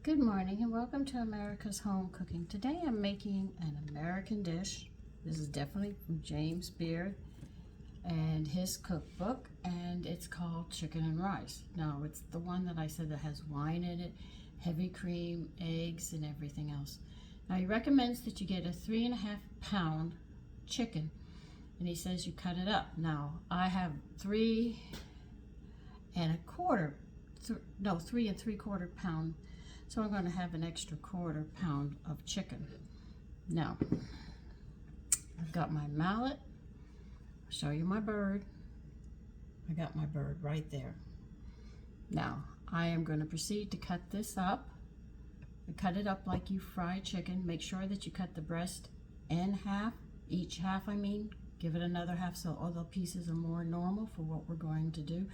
Good morning and welcome to America's Home Cooking. Today I'm making an American dish. This is definitely from James Beard and his cookbook, and it's called chicken and rice. Now it's the one that I said that has wine in it, heavy cream, eggs, and everything else. Now he recommends that you get a 3.5-pound chicken, and he says you cut it up. Now I have 3 3.75 pound. So I'm going to have an extra 1/4 pound of chicken. Now, I've got my mallet. I'll show you my bird. I got my bird right there. Now, I am going to proceed to cut this up. Cut it up like you fry chicken. Make sure that you cut the breast in half. Each half, I mean. Give it another half so all the pieces are more normal for what we're going to do.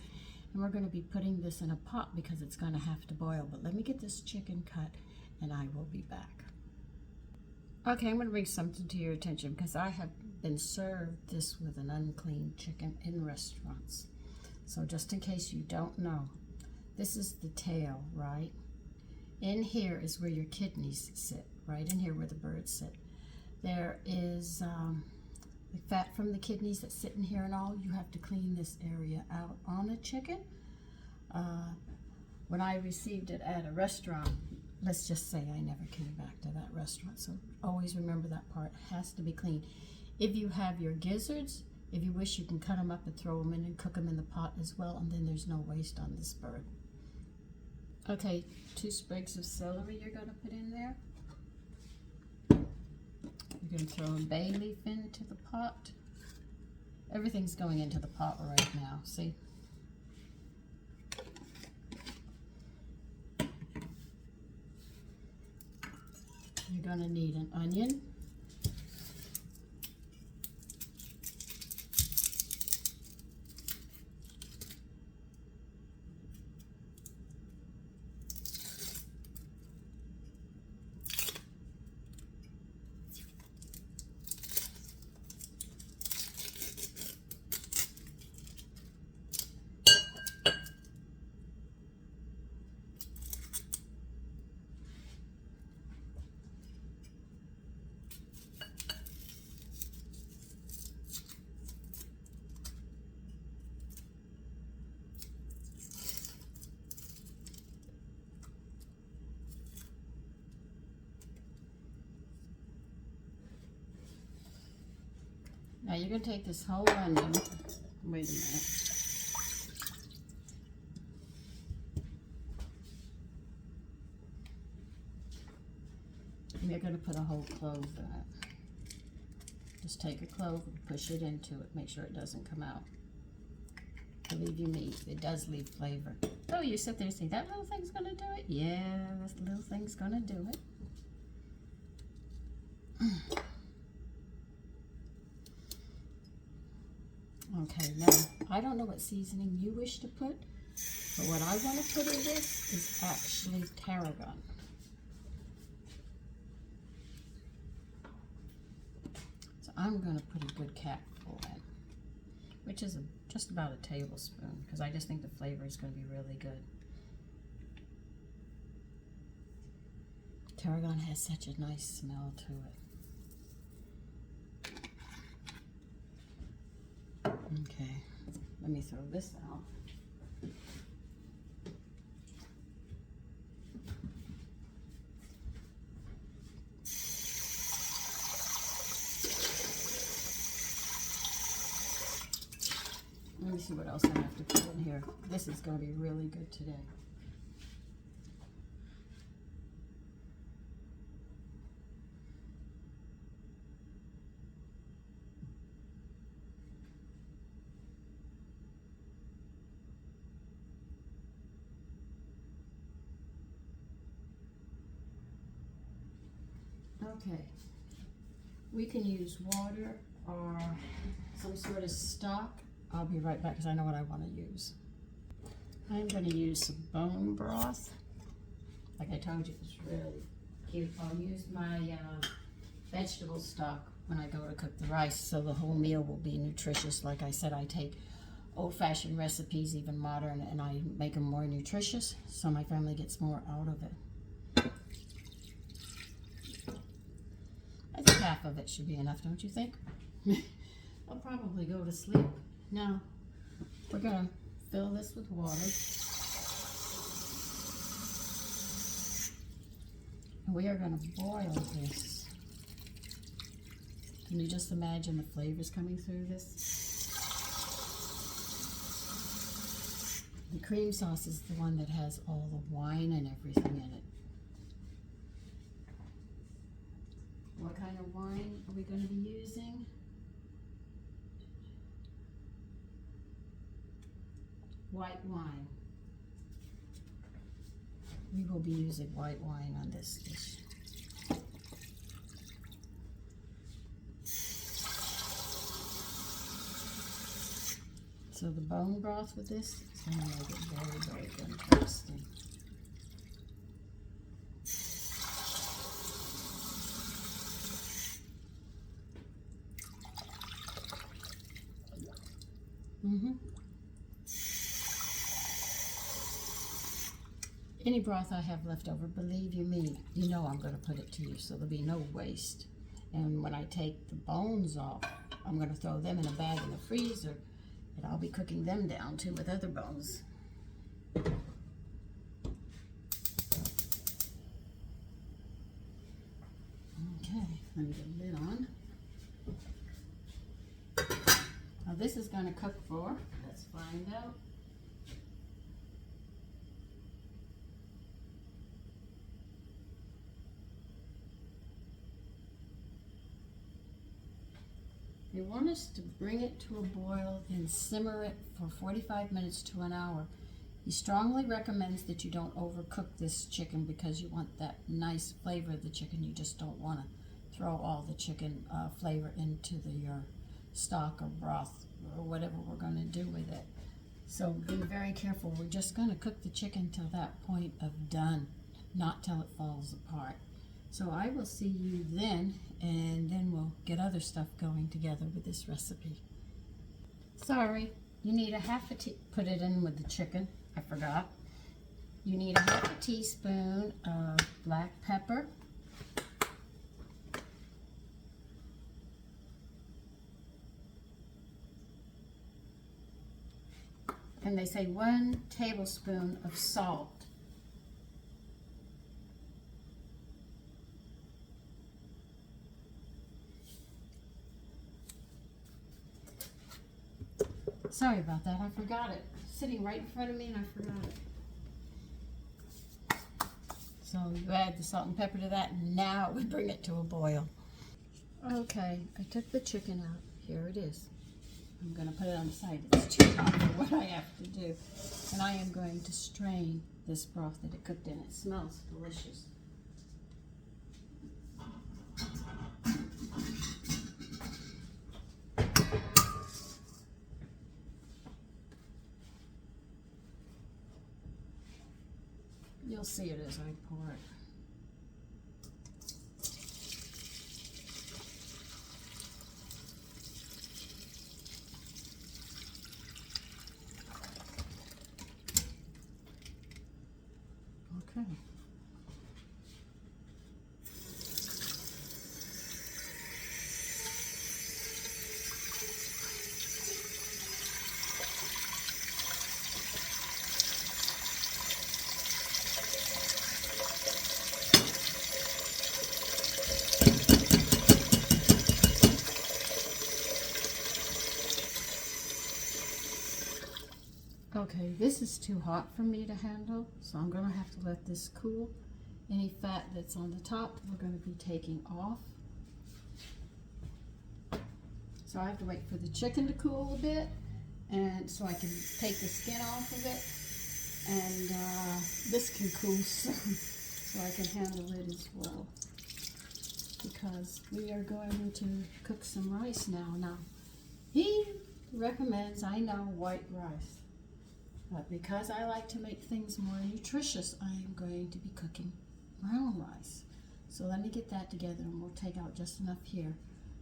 And we're going to be putting this in a pot because it's going to have to boil. But let me get this chicken cut and I will be back. Okay, I'm going to bring something to your attention because I have been served this with an unclean chicken in restaurants. So just in case you don't know, this is the tail, right? In here is where your kidneys sit, right in here where the birds sit. There is the fat from the kidneys that sit in here and all. You have to clean this area out on a chicken. When I received it at a restaurant, let's just say I never came back to that restaurant, so always remember that part has to be clean. If you have your gizzards, if you wish, you can cut them up and throw them in and cook them in the pot as well, and then there's no waste on this bird. Okay, 2 sprigs of celery you're going to put in there. You're going to throw a bay leaf into the pot. Everything's going into the pot right now, see? You're going to need an onion. Now you're going to take this whole onion, wait a minute, and you're going to put a whole clove in it. Just take a clove and push it into it, make sure it doesn't come out. Believe you me, it does leave flavor. Oh, you sit there and say, that little thing's going to do it? Yeah, this little thing's going to do it. Okay, now, I don't know what seasoning you wish to put, but what I want to put in this is actually tarragon. So I'm going to put a good capful in, which is just about a tablespoon, because I just think the flavor is going to be really good. Tarragon has such a nice smell to it. Okay, let me throw this out. Let me see what else I have to put in here. This is going to be really good today. Okay, we can use water or some sort of stock. I'll be right back because I know what I want to use. I'm going to use some bone broth. Like I told you, it's really cute. I'll use my vegetable stock when I go to cook the rice, so the whole meal will be nutritious. Like I said, I take old-fashioned recipes, even modern, and I make them more nutritious, so my family gets more out of it. of it should be enough, don't you think? I'll probably go to sleep. Now, we're gonna fill this with water. And we are gonna boil this. Can you just imagine the flavors coming through this? The cream sauce is the one that has all the wine and everything in it. What kind of wine are we going to be using? White wine. We will be using white wine on this dish. So the bone broth with this is going to make it very, very interesting. Any broth I have left over, believe you me, you know I'm going to put it to you, so there'll be no waste. And when I take the bones off, I'm going to throw them in a bag in the freezer, and I'll be cooking them down too with other bones. Okay, let me get a lid on. Now this is going to cook for, let's find out. You want us to bring it to a boil and simmer it for 45 minutes to an hour. He strongly recommends that you don't overcook this chicken because you want that nice flavor of the chicken. You just don't want to throw all the chicken flavor into your stock or broth or whatever we're going to do with it. So be very careful. We're just going to cook the chicken till that point of done, not till it falls apart. So I will see you then, and then we'll get other stuff going together with this recipe. Sorry, you need a half a put it in with the chicken, I forgot. You need a half a teaspoon of black pepper. And they say 1 tablespoon of salt. Sorry about that, I forgot it. Sitting right in front of me and I forgot it. So you add the salt and pepper to that, and now we bring it to a boil. Okay, I took the chicken out. Here it is. I'm going to put it on the side. It's too hot for what I have to do. And I am going to strain this broth that it cooked in. It smells delicious. You'll see it as I pour it. Okay. Okay, this is too hot for me to handle, so I'm going to have to let this cool. Any fat that's on the top, we're going to be taking off. So I have to wait for the chicken to cool a bit, and so I can take the skin off of it. And this can cool soon, so I can handle it as well. Because we are going to cook some rice now. Now, he recommends, I know, white rice. But because I like to make things more nutritious, I am going to be cooking brown rice. So let me get that together, and we'll take out just enough here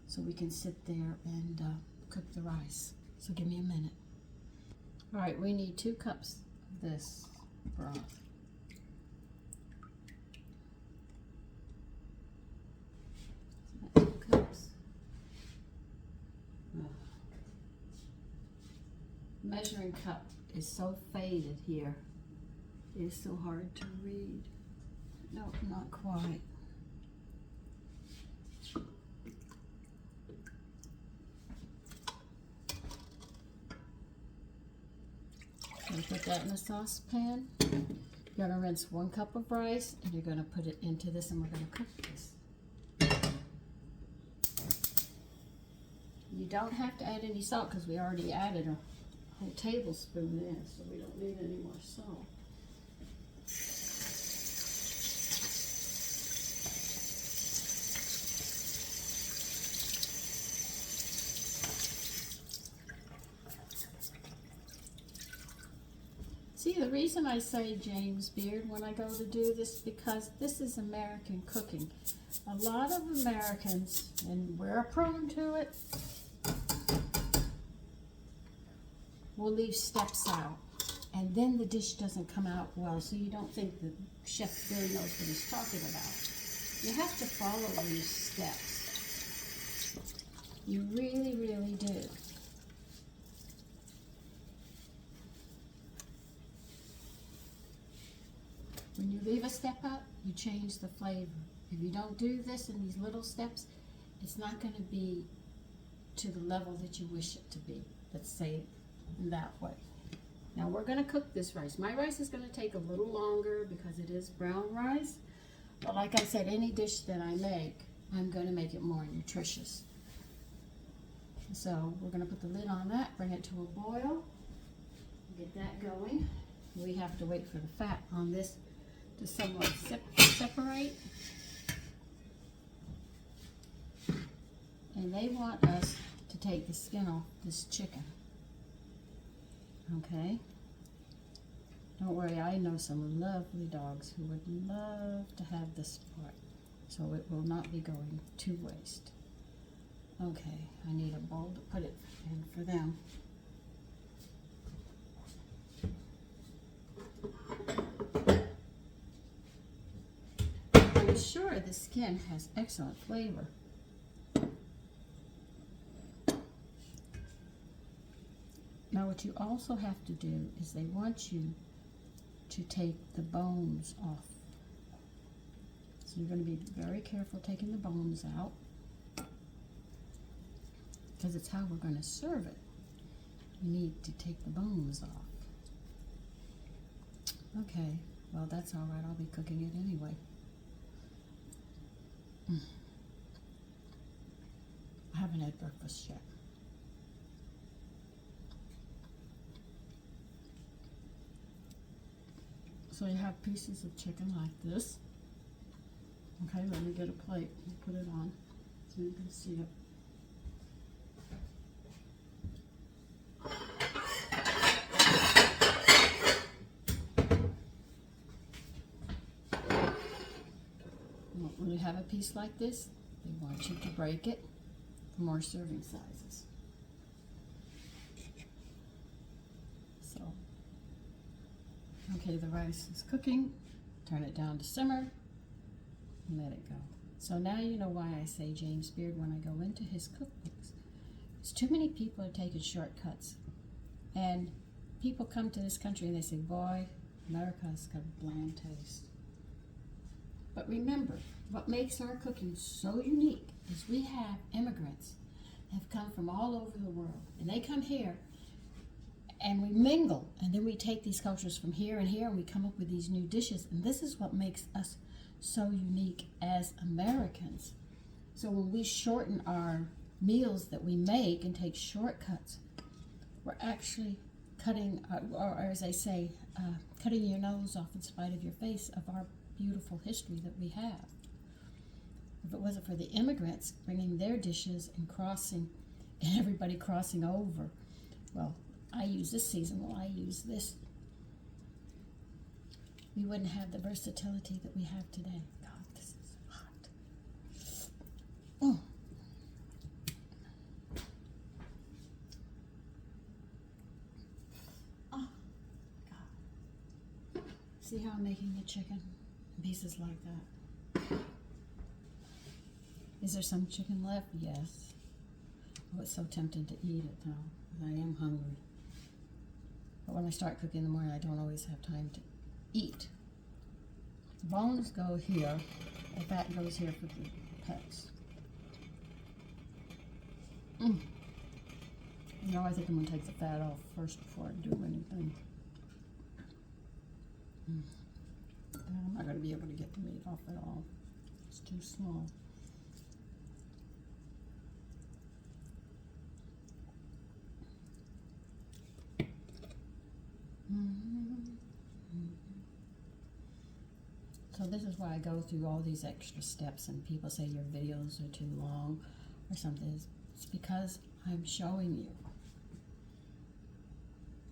so we can sit there and cook the rice. So give me a minute. All right, we need 2 cups of this broth. So that's 2 cups. measuring cup is so faded here. It's so hard to read. No, not quite. So put that in a saucepan. You're gonna rinse 1 cup of rice and you're gonna put it into this and we're gonna cook this. You don't have to add any salt because we already added a whole tablespoon in, so we don't need any more salt. See, the reason I say James Beard when I go to do this, because this is American cooking. A lot of Americans, and we're prone to it, will leave steps out, and then the dish doesn't come out well, so you don't think the chef really knows what he's talking about. You have to follow these steps. You really, really do. When you leave a step out, you change the flavor. If you don't do this in these little steps, it's not going to be to the level that you wish it to be. Let's say it in that way. Now we're going to cook this rice. My rice is going to take a little longer because it is brown rice. But like I said, any dish that I make, I'm going to make it more nutritious. So we're going to put the lid on that, bring it to a boil, get that going. We have to wait for the fat on this to somewhat separate. And they want us to take the skin off this chicken. Okay? Don't worry, I know some lovely dogs who would love to have this part. So it will not be going to waste. Okay, I need a bowl to put it in for them. I'm sure the skin has excellent flavor. Now what you also have to do is they want you to take the bones off. So you're going to be very careful taking the bones out because it's how we're going to serve it. You need to take the bones off. Okay, well that's all right. I'll be cooking it anyway. I haven't had breakfast yet. So you have pieces of chicken like this. Okay, let me get a plate and put it on so you can see it. When you have a piece like this, they want you to break it for more serving sizes. So, okay, the rice is cooking. Turn it down to simmer and let it go. So now you know why I say James Beard when I go into his cookbooks. Because too many people are taking shortcuts. And people come to this country and they say, boy, America's got a bland taste. But remember, what makes our cooking so unique is we have immigrants that have come from all over the world. And they come here and we mingle. And then we take these cultures from here and here and we come up with these new dishes. And this is what makes us so unique as Americans. So when we shorten our meals that we make and take shortcuts, we're actually cutting, or as I say, cutting your nose off in spite of your face of our beautiful history that we have. If it wasn't for the immigrants bringing their dishes and crossing, and everybody crossing over, well, I use this seasonal, I use this, we wouldn't have the versatility that we have today. God, this is hot. Oh. Oh, God. See how I'm making the chicken? Pieces like that. Is there some chicken left? Yes. Oh, it's so tempting to eat it though. I am hungry. But when I start cooking in the morning, I don't always have time to eat. The bones go here, the fat goes here for the pets. Now I think I'm going to take the fat off first before I do anything. I'm not going to be able to get the meat off at all. It's too small. So this is why I go through all these extra steps, and people say your videos are too long or something. It's because I'm showing you.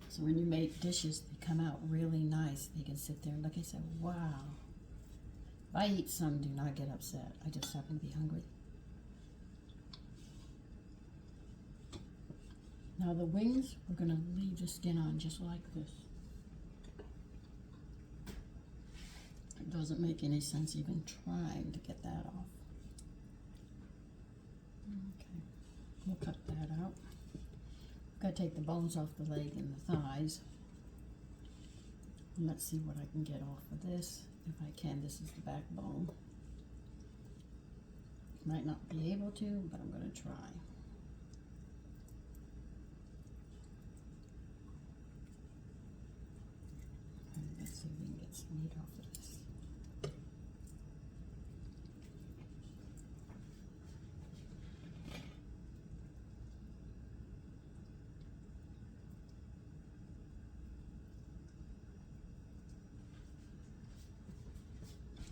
So when you make dishes, they come out really nice. They can sit there and look and say, wow. If I eat some, do not get upset. I just happen to be hungry. Now the wings, we're going to leave the skin on just like this. It doesn't make any sense even trying to get that off. Okay, we'll cut that out. I've got to take the bones off the leg and the thighs. And let's see what I can get off of this. If I can, this is the backbone. Might not be able to, but I'm going to try. Okay, let's see if we can get some meat off of this.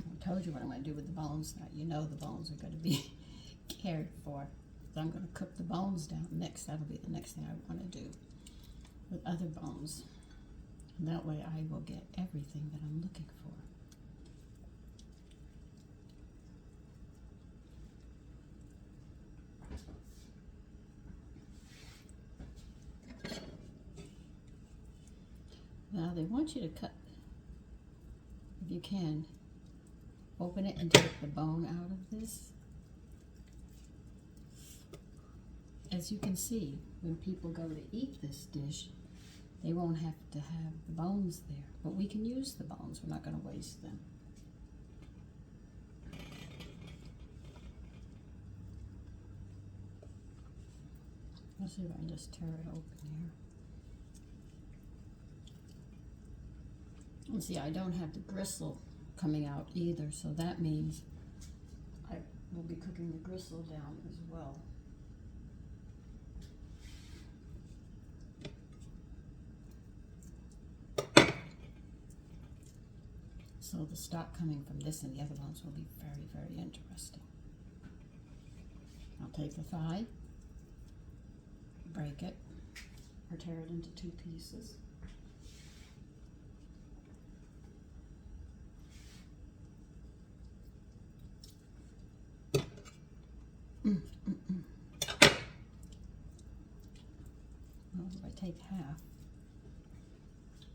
I told you what I'm going to do with the bones. Now you know the bones are going to be cared for. So I'm going to cook the bones down next. That'll be the next thing I want to do with other bones. And that way I will get everything that I'm looking for. Now they want you to cut, if you can, open it and take the bone out of this. As you can see, when people go to eat this dish, they won't have to have the bones there, but we can use the bones. We're not going to waste them. Let's see if I can just tear it open here. And see, I don't have the gristle coming out either, so that means I will be cooking the gristle down as well. So the stock coming from this and the other bones will be very, very interesting. I'll take the thigh, break it, or tear it into 2 pieces. Well, if I take half,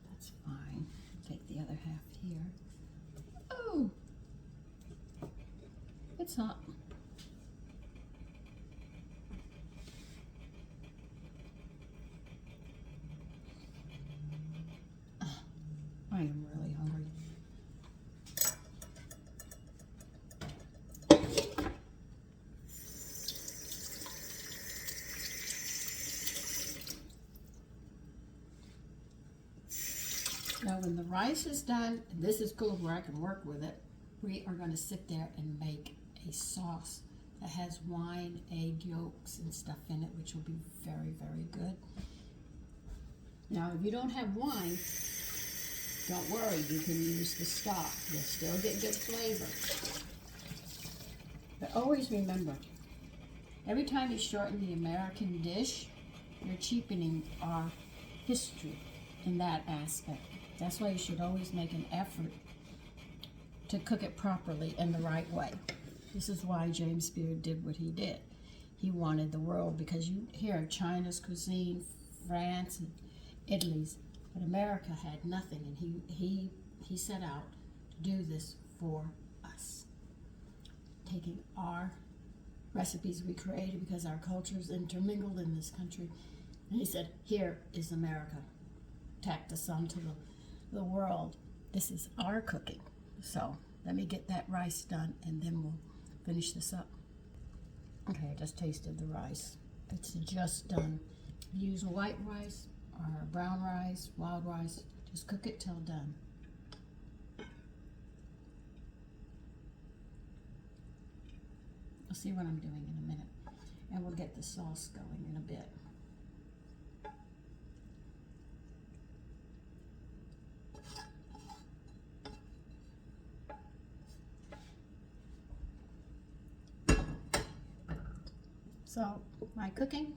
that's fine. I'll take the other half here. Oh, it's hot. I am really hungry. Now when the rice is done, and this is cool where I can work with it, we are going to sit there and make a sauce that has wine, egg yolks, and stuff in it, which will be very, very good. Now if you don't have wine, don't worry, you can use the stock. You'll still get good flavor. But always remember, every time you shorten the American dish, you're cheapening our history in that aspect. That's why you should always make an effort to cook it properly in the right way. This is why James Beard did what he did. He wanted the world, because you hear of China's cuisine, France, and Italy's, but America had nothing, and he set out to do this for us. Taking our recipes we created, because our cultures intermingled in this country, and he said, here is America. tacked us onto the world. This is our cooking. So let me get that rice done and then we'll finish this up. Okay, I just tasted the rice. It's just done. Use white rice or brown rice, wild rice. Just cook it till done. I'll see what I'm doing in a minute. And we'll get the sauce going in a bit. So my cooking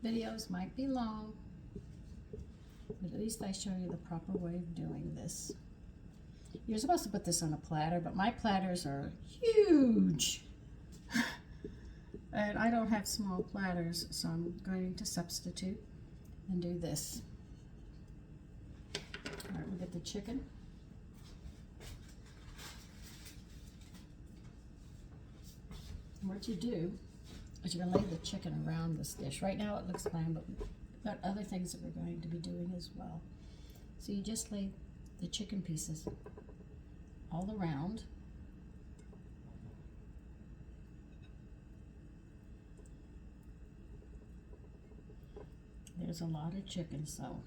videos might be long, but at least I show you the proper way of doing this. You're supposed to put this on a platter, but my platters are huge. And I don't have small platters, so I'm going to substitute and do this. All right, we'll get the chicken. And what you do is you're going to lay the chicken around this dish. Right now it looks plain, but we've got other things that we're going to be doing as well. So you just lay the chicken pieces all around. There's a lot of chicken, so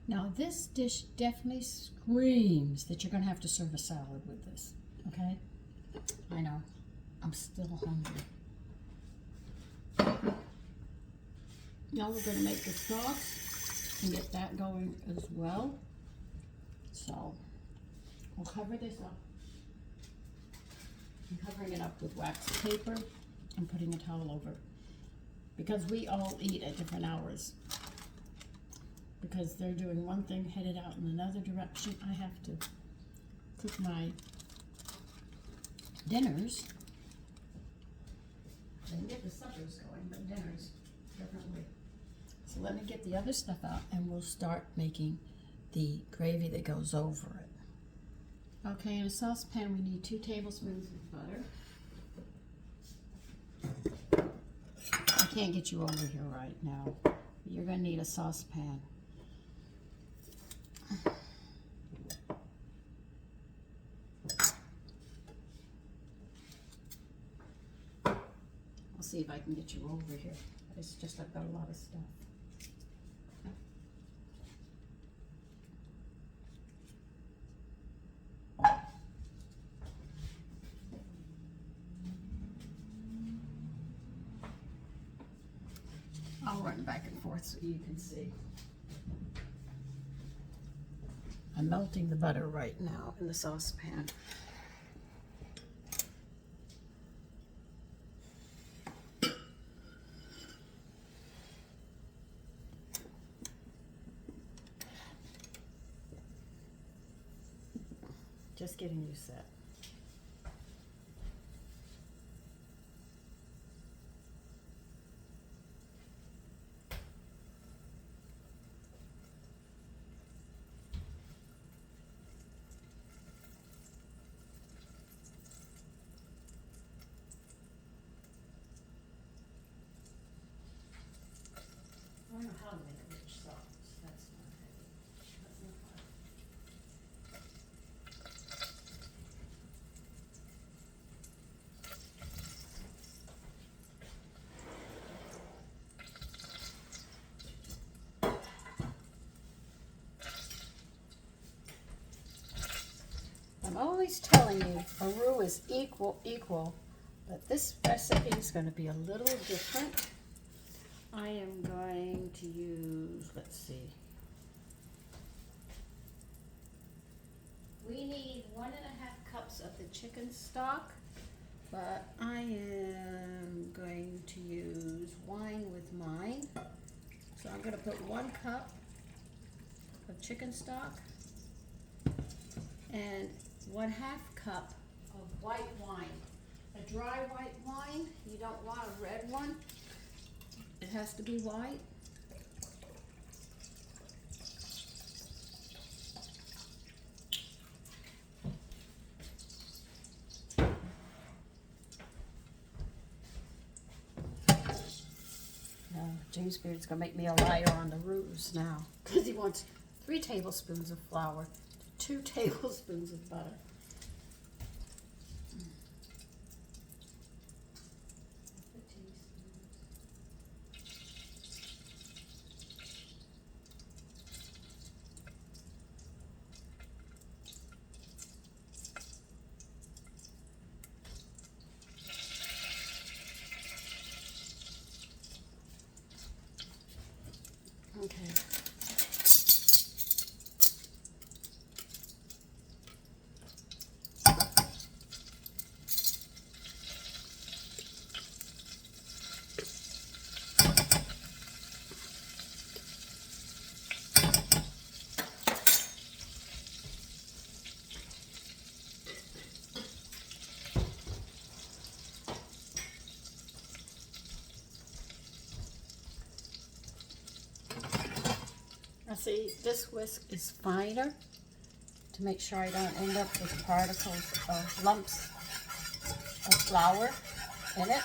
now this dish definitely screams that you're going to have to serve a salad with this, okay? I know, I'm still hungry. Now we're going to make the sauce and get that going as well. So we'll cover this up. I'm covering it up with wax paper and putting a towel over it because we all eat at different hours. Because they're doing one thing headed out in another direction, I have to cook my dinners. I can get the suppers going, but dinners differently. So let me get the other stuff out and we'll start making the gravy that goes over it. Okay, in a saucepan we need 2 tablespoons of butter. I can't get you over here right now. You're going to need a saucepan. I'll see if I can get you over here. It's just I've got a lot of stuff. I'll run back and forth so you can see. I'm melting the butter right now in the saucepan. Just getting you set. I don't know how to make a rich sauce. That's not heavy. That's not hard. I'm always telling you, a roux is equal, but this recipe is going to be a little different. I am going to use, let's see. We need 1.5 cups of the chicken stock, but I am going to use wine with mine. So I'm going to put 1 cup of chicken stock and 1/2 cup of white wine. A dry white wine, you don't want a red one. It has to be white. James Beard's gonna make me a liar on the ruse now because he wants 3 tablespoons of flour to 2 tablespoons of butter. Okay. Now see, this whisk is finer to make sure I don't end up with particles of lumps of flour in it.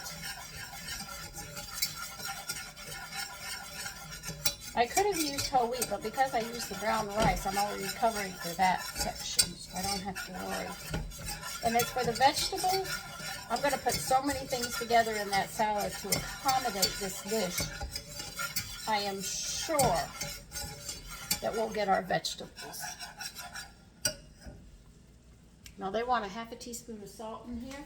I could have used whole wheat, but because I used the brown rice, I'm already covering for that section, so I don't have to worry. And as for the vegetables, I'm going to put so many things together in that salad to accommodate this dish. I am sure that we'll get our vegetables. Now they want 1/2 teaspoon of salt in here.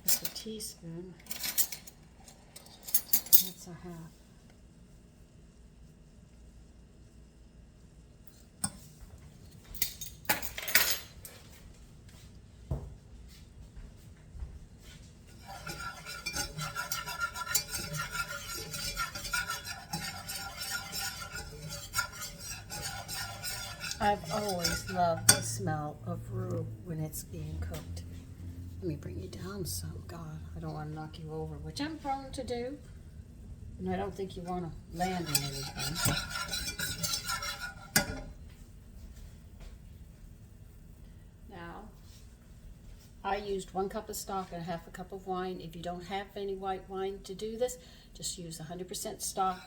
Just a teaspoon. That's 1/2. I've always loved the smell of roux when it's being cooked. Let me bring you down some. God, I don't want to knock you over, which I'm prone to do. And I don't think you want to land on anything. Now, I used 1 cup of stock and 1/2 cup of wine. If you don't have any white wine to do this, just use 100% stock.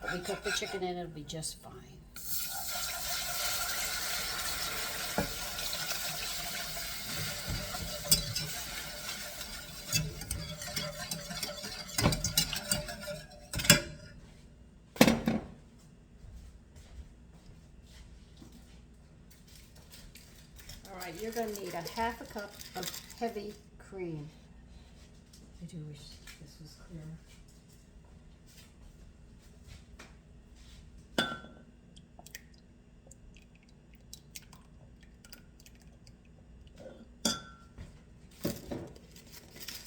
But we cook the chicken in, it'll be just fine. You're going to need 1/2 cup of heavy cream. I do wish this was clear.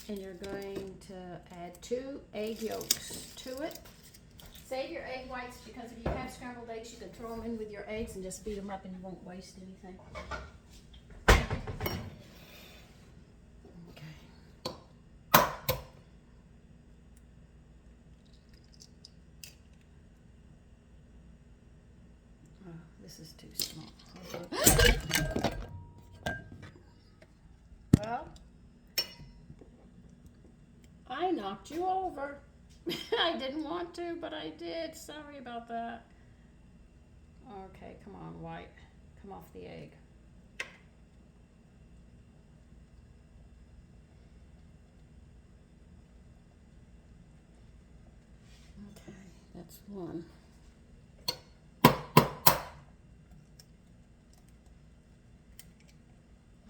And you're going to add 2 egg yolks to it. Save your egg whites because if you have scrambled eggs, you can throw them in with your eggs and just beat them up and you won't waste anything. This is too small. Okay. Well, I knocked you over. I didn't want to, but I did. Sorry about that. Okay, come on, white. Come off the egg. Okay, that's one.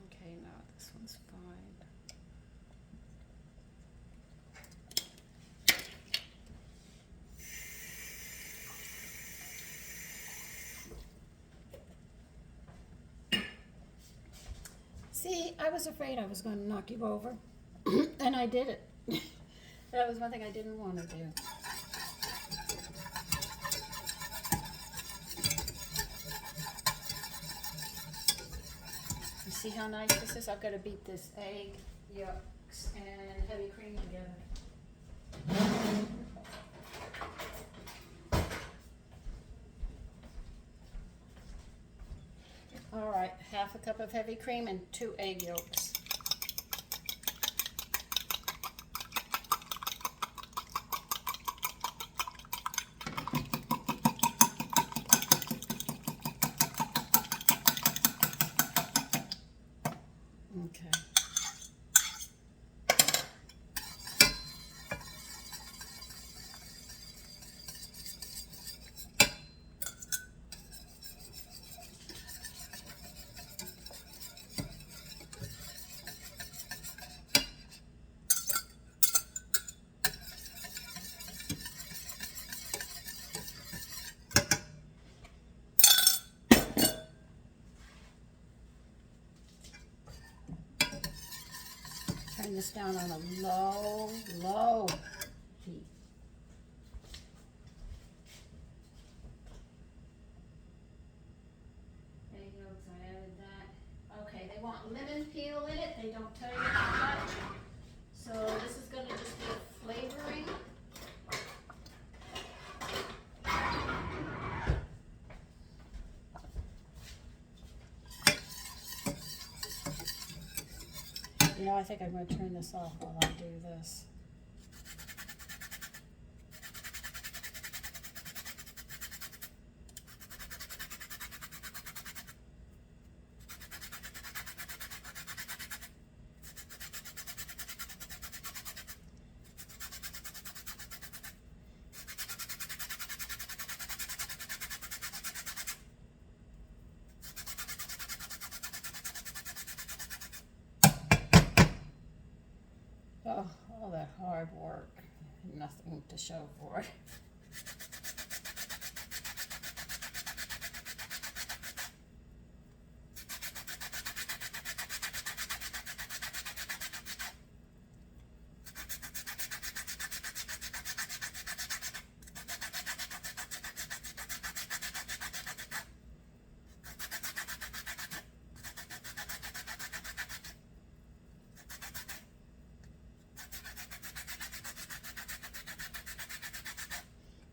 Okay, now this one's fine. See, I was afraid I was going to knock you over, and I did it. That was one thing I didn't want to do. You see how nice this is? I've got to beat this egg yolks and heavy cream together. All right, half a cup of heavy cream and 2 egg yolks. Okay. Turn this down on a low heat. Egg yolks, I added that. Okay, they want lemon peel in it. They don't tell you how much. So this is going to just be a flavoring. You know, I think I'm going to turn this off while I do this. Oh, all that hard work, nothing to show for it.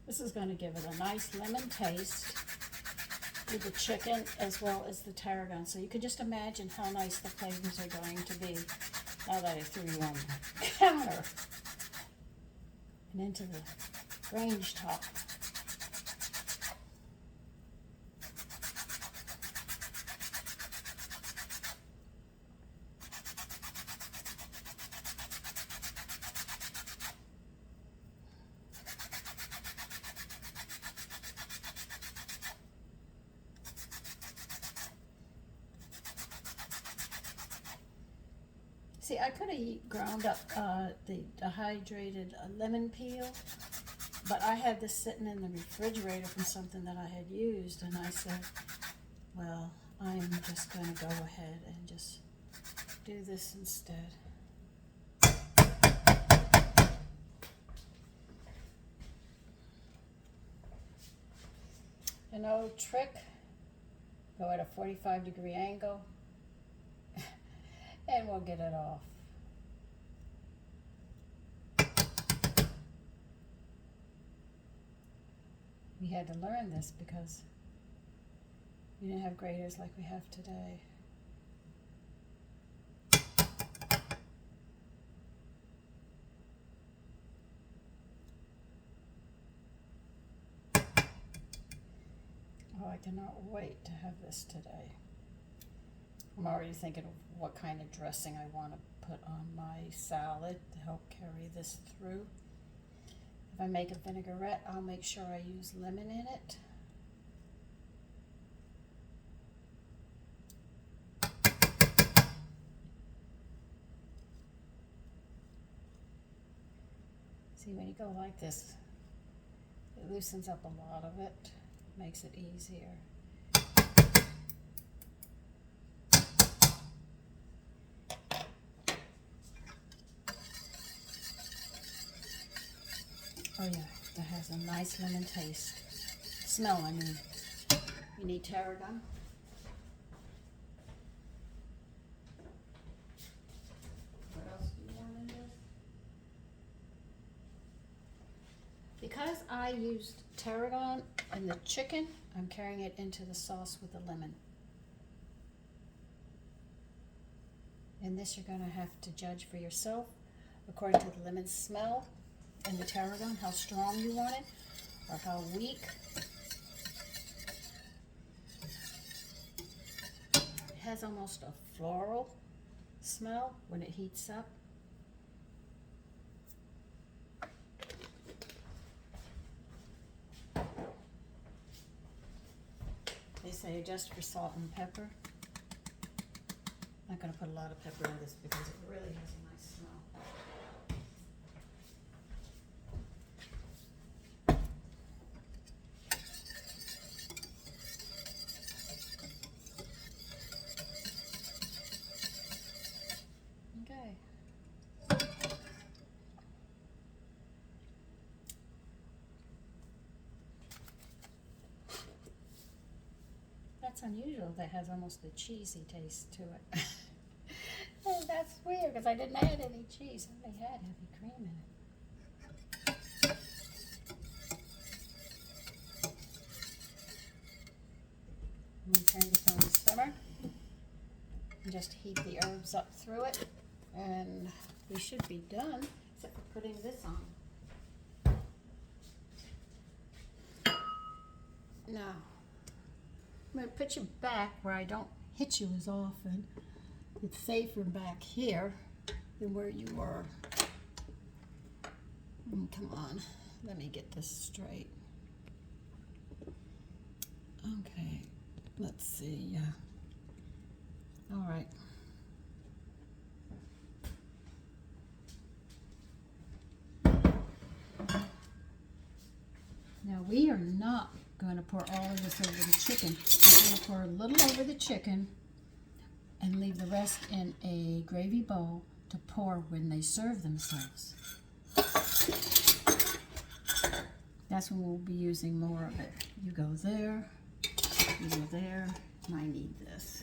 This is going to give it a nice lemon taste with the chicken as well as the tarragon. So you can just imagine how nice the flavors are going to be now that I threw you on the counter and into the range top. See, I could have ground up the dehydrated lemon peel, but I had this sitting in the refrigerator from something that I had used, and I said, well, I'm just going to go ahead and just do this instead. An old trick, go at a 45-degree angle, and we'll get it off. We had to learn this because we didn't have graters like we have today. Oh, I cannot wait to have this today. I'm already thinking of what kind of dressing I want to put on my salad to help carry this through. If I make a vinaigrette, I'll make sure I use lemon in it. See, when you go like this, it loosens up a lot of it, makes it easier. Oh yeah, that has a nice lemon taste. Smell, I mean. You need tarragon. What else do you want in this? Because I used tarragon in the chicken, I'm carrying it into the sauce with the lemon. And this you're going to have to judge for yourself according to the lemon smell and the tarragon, how strong you want it or how weak. It has almost a floral smell when it heats up. They say adjust for salt and pepper. I'm not going to put a lot of pepper in this because it really has a nice smell. Okay. That's unusual. That has almost a cheesy taste to it. Oh, that's weird because I didn't add any cheese. I only had heavy cream in it. I'm going to turn this on to simmer and just heat the herbs up through it. And we should be done except for putting this on. Now, I'm going to put you back where I don't hit you as often. It's safer back here than where you were. Come on, let me get this straight. Okay, let's see. All right. Now we are not going to pour all of this over the chicken. We're going to pour a little over the chicken and leave the rest in a gravy bowl to pour when they serve themselves. That's when we'll be using more of it. You go there, you go there, and I need this.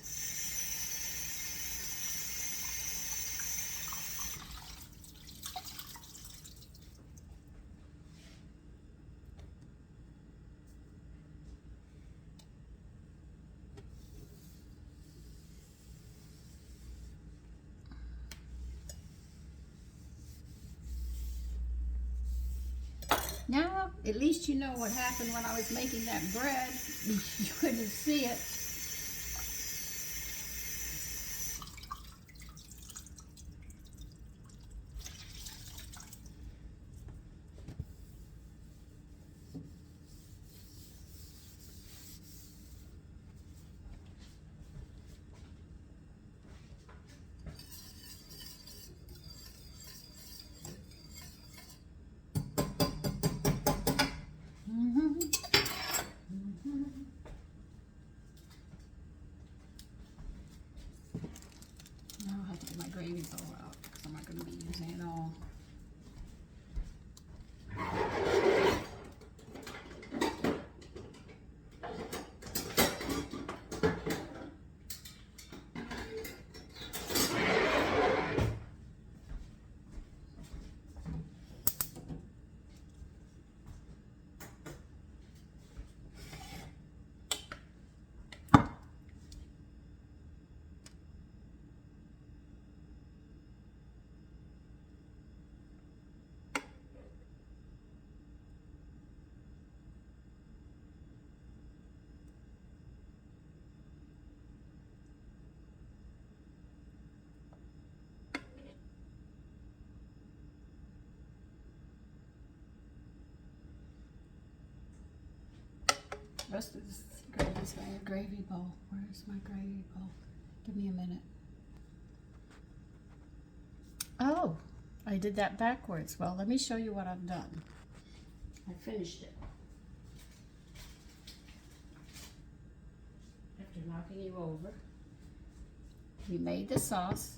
Now, at least you know what happened when I was making that bread. You couldn't see it. Now I'll have to get my gravy bowl out because I'm not going to be using it all. Rest of this gravy's in a gravy bowl. Where's my gravy bowl? Give me a minute. Oh, I did that backwards. Well, let me show you what I've done. I finished it. After knocking you over, we made the sauce,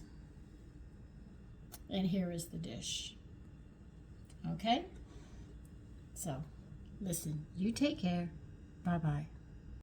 and here is the dish. Okay? So, listen, you take care. Bye-bye.